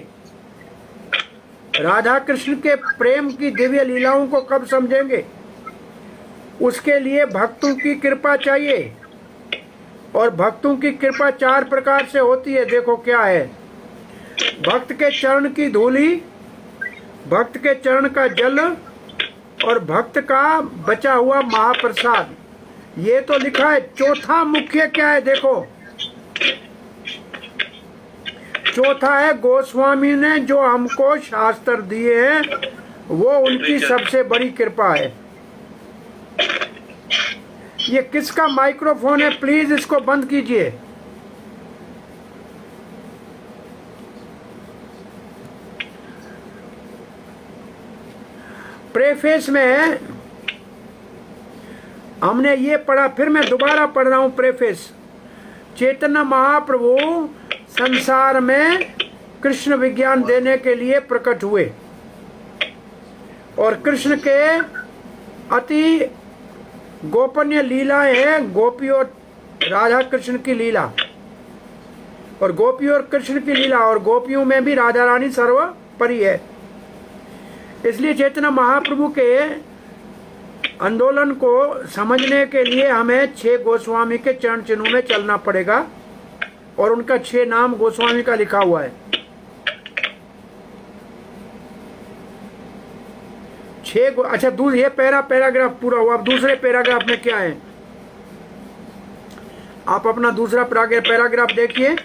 राधा कृष्ण के प्रेम की दिव्य लीलाओं को कब समझेंगे? उसके लिए भक्तों की कृपा चाहिए और भक्तों की कृपा 4 प्रकार से होती है। देखो क्या है, भक्त के चरण की धूली, भक्त के चरण का जल और भक्त का बचा हुआ महाप्रसाद। ये तो लिखा है। चौथा मुख्य क्या है? देखो, चौथा है गोस्वामी ने जो हमको शास्त्र दिए हैं वो उनकी सबसे बड़ी कृपा है। ये किसका माइक्रोफोन है? प्लीज इसको बंद कीजिए। प्रेफेस में हमने ये पढ़ा, फिर मैं दोबारा पढ़ रहा हूं प्रेफेस। चैतन्य महाप्रभु संसार में कृष्ण विज्ञान देने के लिए प्रकट हुए और कृष्ण के अति गोपनीय लीलाएं हैं, गोपी और राधा कृष्ण की लीला, और गोपी और कृष्ण की लीला, और गोपियों में भी राधा रानी सर्वोपरि है। इसलिए चैतन्य महाप्रभु के आंदोलन को समझने के लिए हमें 6 गोस्वामी के चरण चिन्हों में चलना पड़ेगा, और उनका 6 नाम गोस्वामी का लिखा हुआ है। 6 अच्छा, ये पैराग्राफ पूरा हुआ। अब दूसरे पैराग्राफ में क्या है, आप अपना दूसरा पैराग्राफ देखिए।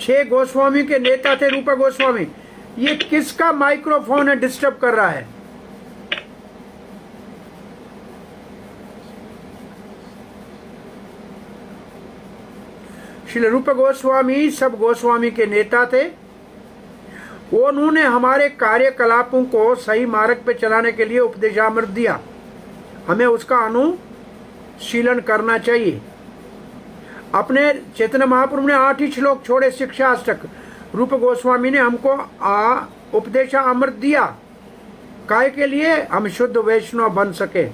6 गोस्वामी के नेता थे रूपा गोस्वामी। ये किसका माइक्रोफोन है डिस्टर्ब कर रहा है? श्री रूप गोस्वामी सब गोस्वामी के नेता थे। उन्होंने हमारे कार्यकलापों को सही मार्ग पे चलाने के लिए उपदेशामृत दिया। हमें उसका अनुशीलन करना चाहिए। अपने चैतन्य महाप्रभु ने 8 ही श्लोक छोड़े शिक्षा अष्टक। रूप गोस्वामी ने हमको उपदेशामृत दिया, काय के लिए? हम शुद्ध वैष्णव बन सके।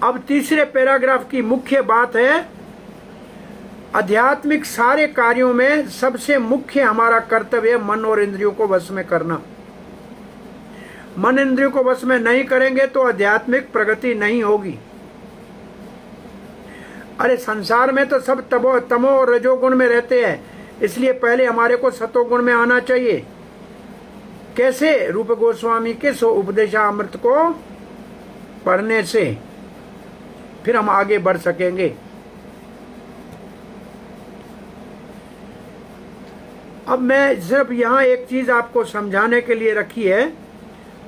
अब तीसरे पैराग्राफ की मुख्य बात है, आध्यात्मिक सारे कार्यों में सबसे मुख्य हमारा कर्तव्य मन और इंद्रियों को वश में करना। मन इंद्रियों को वश में नहीं करेंगे तो आध्यात्मिक प्रगति नहीं होगी। अरे संसार में तो सब तमो और रजोगुण में रहते हैं, इसलिए पहले हमारे को सतोगुण में आना चाहिए। कैसे? रूप गोस्वामी के उपदेशामृत को पढ़ने से फिर हम आगे बढ़ सकेंगे। अब मैं सिर्फ यहाँ एक चीज आपको समझाने के लिए रखी है।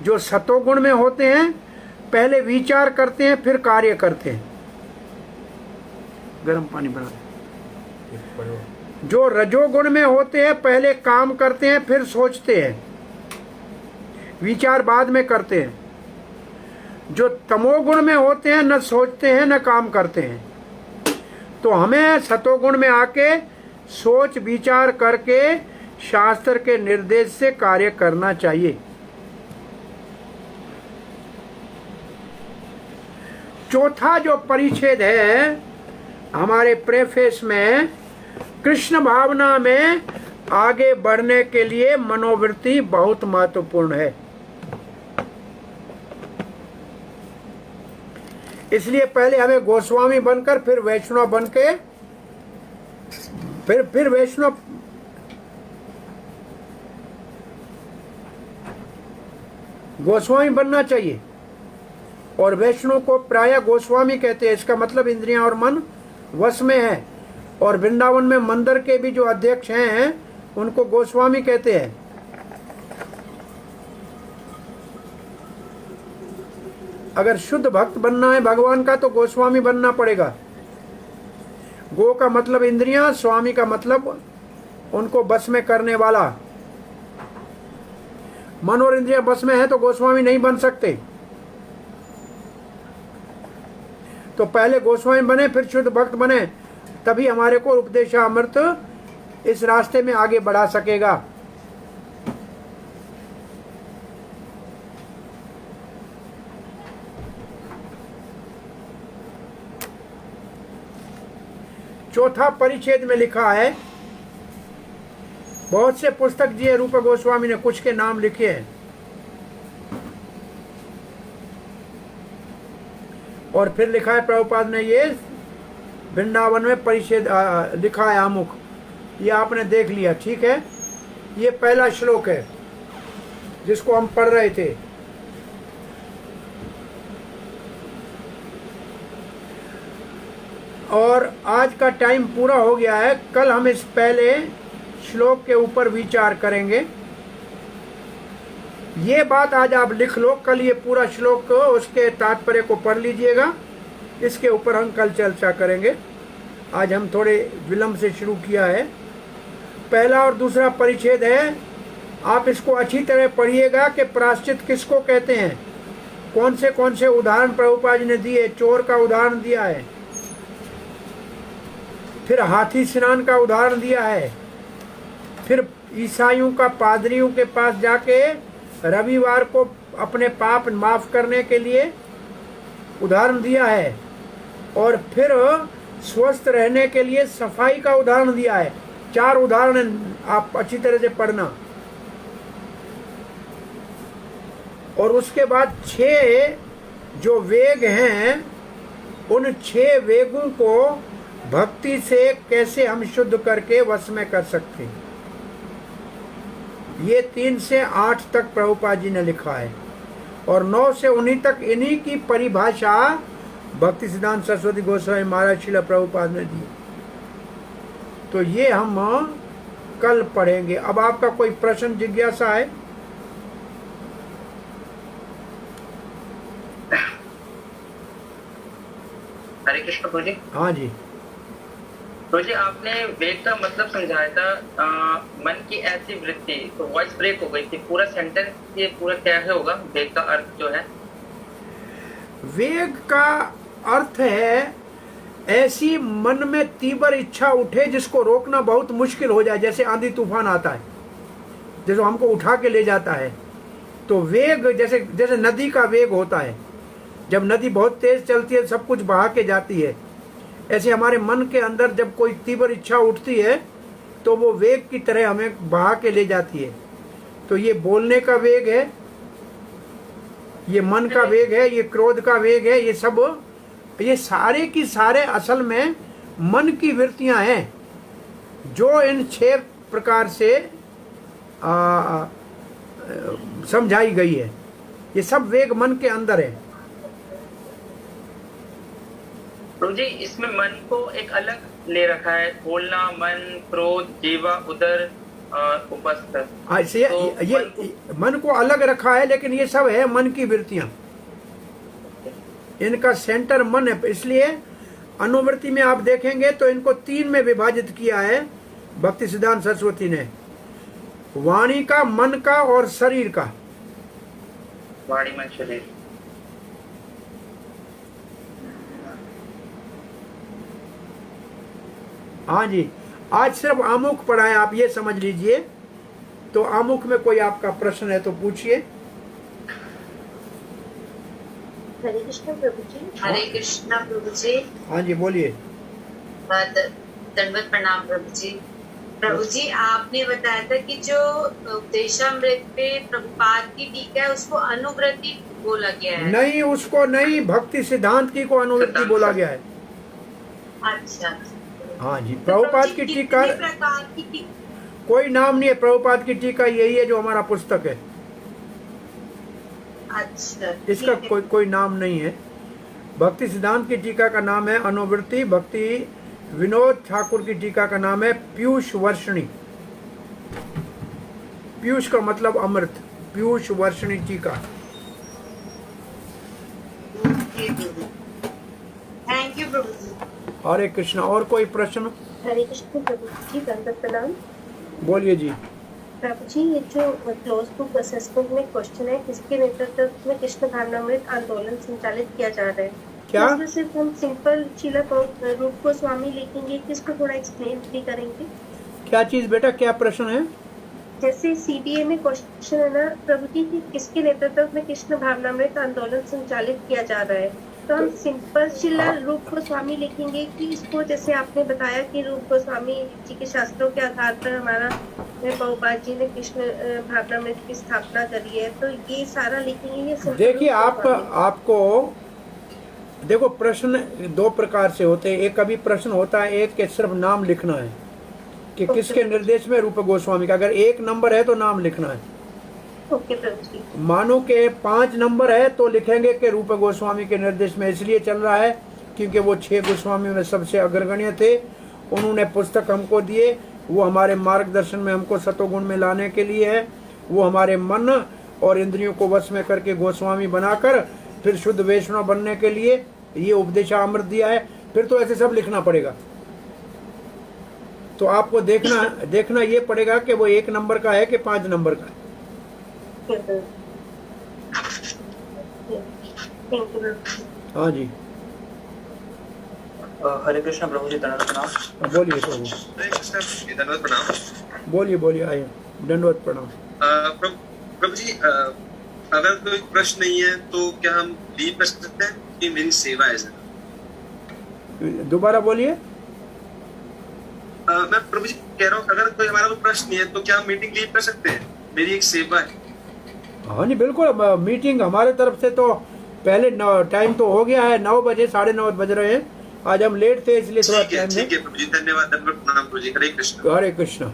जो सतोगुण में होते हैं पहले विचार करते हैं फिर कार्य करते हैं। गर्म पानी बना। जो रजोगुण में होते हैं पहले काम करते हैं फिर सोचते हैं, विचार बाद में करते हैं। जो तमोगुण में होते हैं न सोचते हैं न काम करते हैं। तो हमें सतोगुण में आके सोच विचार करके शास्त्र के निर्देश से कार्य करना चाहिए। चौथा जो परिच्छेद है हमारे प्रेफेस में, कृष्ण भावना में आगे बढ़ने के लिए मनोवृत्ति बहुत महत्वपूर्ण है। इसलिए पहले हमें गोस्वामी बनकर फिर वैष्णव बनके फिर वैष्णव गोस्वामी बनना चाहिए। और वैष्णव को प्रायः गोस्वामी कहते हैं। इसका मतलब इंद्रियां और मन वश में है। और वृंदावन में मंदिर के भी जो अध्यक्ष हैं उनको गोस्वामी कहते हैं। अगर शुद्ध भक्त बनना है भगवान का तो गोस्वामी बनना पड़ेगा। गो का मतलब इंद्रियां, स्वामी का मतलब उनको बस में करने वाला। मन और इंद्रियां बस में है तो गोस्वामी नहीं बन सकते। तो पहले गोस्वामी बने फिर शुद्ध भक्त बने, तभी हमारे को उपदेशामृत इस रास्ते में आगे बढ़ा सकेगा। चौथा परिच्छेद में लिखा है, बहुत से पुस्तक दिए रूप गोस्वामी ने, कुछ के नाम लिखे हैं। और फिर लिखा है प्रभुपाद ने ये वृंदावन में परिच्छेद लिखा है अमुक। ये आपने देख लिया, ठीक है। ये पहला श्लोक है जिसको हम पढ़ रहे थे। और आज का टाइम पूरा हो गया है। कल हम इस पहले श्लोक के ऊपर विचार करेंगे। ये बात आज आप लिख लो, कल ये पूरा श्लोक उसके तात्पर्य को पढ़ लीजिएगा। इसके ऊपर हम कल चर्चा करेंगे। आज हम थोड़े विलंब से शुरू किया है। पहला और दूसरा परिच्छेद है, आप इसको अच्छी तरह पढ़िएगा कि प्रायश्चित किसको कहते हैं, कौन से उदाहरण प्रभुपाद जी ने दिए। चोर का उदाहरण दिया है, फिर हाथी स्नान का उदाहरण दिया है, फिर ईसाइयों का पादरियों के पास जाके रविवार को अपने पाप माफ करने के लिए उदाहरण दिया है, और फिर स्वस्थ रहने के लिए सफाई का उदाहरण दिया है। 4 उदाहरण आप अच्छी तरह से पढ़ना। और उसके बाद 6 जो वेग हैं, उन 6 वेगों को भक्ति से कैसे हम शुद्ध करके वश में कर सकते हैं। ये 3 से 8 तक प्रभुपाद जी ने लिखा है, और 9 से 19 तक इन्हीं की परिभाषा भक्ति सिद्धांत सरस्वती गोस्वामी महाराज श्रील प्रभुपाद ने दी। तो ये हम कल पढ़ेंगे। अब आपका कोई प्रश्न जिज्ञासा है? हरे कृष्ण प्रभु जी। हाँ जी प्रभु जी, आपने वेग का मतलब समझाया था, मन की ऐसी वृत्ति। तो वॉइस ब्रेक हो गई थी, पूरा सेंटेंस ये पूरा क्या है होगा वेग का अर्थ जो है? वेग का अर्थ है ऐसी मन में तीव्र इच्छा उठे जिसको रोकना बहुत मुश्किल हो जाए। जैसे आंधी तूफान आता है, जैसे हमको उठा के ले जाता है, तो वेग जैसे नदी का वेग होता है। जब नदी बहुत तेज चलती है, सब कुछ बहा के जाती है, ऐसे हमारे मन के अंदर जब कोई तीव्र इच्छा उठती है तो वो वेग की तरह हमें बहा के ले जाती है। तो ये बोलने का वेग है, ये मन का वेग है, ये क्रोध का वेग है, ये सारे की सारे असल में मन की वृत्तियां हैं, जो इन 6 प्रकार से समझाई गई है। ये सब वेग मन के अंदर है। प्रभु जी, इसमें मन को एक अलग ले रखा है, बोलना, मन, क्रोध, जीवा, उदर और उपस्थ। ये मन को अलग रखा है, लेकिन ये सब है मन की वृत्तियां। इनका सेंटर मन है, इसलिए अनुवृत्ति में आप देखेंगे तो इनको 3 में विभाजित किया है भक्ति सिद्धांत सरस्वती ने। वाणी का, मन का और शरीर का। वाणी, मन, शरीर। हाँ जी, आज सिर्फ आमुख पढ़ा है, आप ये समझ लीजिए। तो आमुख में कोई आपका प्रश्न है तो पूछिए। हरे कृष्ण प्रभु जी। हरे कृष्णा प्रभु जी। हाँ जी बोलिए। दंडवत प्रणाम प्रभु जी। प्रभु जी, आपने बताया था कि जो उपदेशामृत पे प्रभुपाद की टीका है उसको अनुवृत्ति बोला गया है। नहीं, उसको नहीं, भक्ति सिद्धांत की को अनुवृत्ति बोला गया है। अच्छा। हाँ जी, प्रभुपाद की टीका प्रकार की कोई नाम नहीं है। प्रभुपाद की टीका यही है जो हमारा पुस्तक है। अच्छा, इसका कोई नाम नहीं है। भक्ति सिद्धांत की टीका का नाम है अनुवृत्ति। भक्ति विनोद ठाकुर की टीका का नाम है पीयूष वर्षिणी। पीयूष का मतलब अमृत, पीयूष वर्षिणी टीका। थैंक यू प्रभु जी। हरे कृष्ण। और कोई प्रश्न? हरे कृष्ण प्रभु जी। दंडवत प्रणाम। बोलिए जी। प्रभु जी, ये जो क्लोज बुक असेसमेंट में क्वेश्चन है, किसके नेतृत्व में कृष्ण भावनामृत आंदोलन संचालित किया जा रहा है? क्या? इसमें सिर्फ हम सिंपल शीला रूप गोस्वामी लिखेंगे, किसको थोड़ा एक्सप्लेन भी करेंगे? क्या चीज बेटा, क्या प्रश्न है? जैसे सीडीए में क्वेश्चन है ना प्रभु जी कि किसके नेतृत्व में कृष्ण भावनामृत आंदोलन संचालित किया जा रहा है, तो हम सिंपल शिला रूप गोस्वामी लिखेंगे कि इसको, जैसे आपने बताया कि रूप गोस्वामी जी के शास्त्रों के आधार पर हमारा प्रभुपाद जी ने कृष्ण भावनामृत की स्थापना करी है, तो ये सारा लिखेंगे ये सिंपल? देखिए, आपको देखो, प्रश्न 2 प्रकार से होते हैं। एक कभी प्रश्न होता है एक के सिर्फ नाम लिखना है कि किसके निर्देश में रूप गोस्वामी का। अगर 1 नंबर है तो नाम लिखना है। ओके प्रभु जी। मानो के 5 नंबर है तो लिखेंगे कि रूप गोस्वामी के निर्देश में। इसलिए चल रहा है क्योंकि वो 6 गोस्वामी में सबसे अग्रगण्य थे। उन्होंने पुस्तक हमको दिए, वो हमारे मार्गदर्शन में हमको सतोगुण में लाने के लिए है। वो हमारे मन और इंद्रियों को वश में करके गोस्वामी बनाकर फिर शुद्ध वैष्णव बनने के लिए ये उपदेशामृत दिया है। फिर तो ऐसे सब लिखना पड़ेगा। तो आपको देखना ये पड़ेगा कि वो 1 नंबर का है कि 5 नंबर का है। हाँ जी, हरे कृष्ण प्रभु जी, दंडवत प्रणाम। बोलिए प्रभु, हरे कृष्ण प्रभु जी, दंडवत प्रणाम। बोलिए आइए, दंडवत प्रणाम। प्रभु जी, अगर कोई प्रश्न नहीं है तो क्या हम लीव कर सकते हैं कि मेरी सेवा है सर? दोबारा बोलिए। मैं प्रभु जी कह रहा हूँ, अगर कोई हमारा कोई प्रश्न नहीं है तो क्या हम मीटिंग लीव कर सकते हैं? मेरी एक सेवा है। हाँ जी बिल्कुल, मीटिंग हमारे तरफ से तो पहले टाइम तो हो गया है, 9 बजे, 9:30 बज रहे हैं। आज हम लेट थे इसलिए थोड़ा टाइम। ठीक है प्रभु जी, धन्यवाद, दंडवत प्रणाम प्रभु जी। हरे कृष्ण। हरे कृष्ण।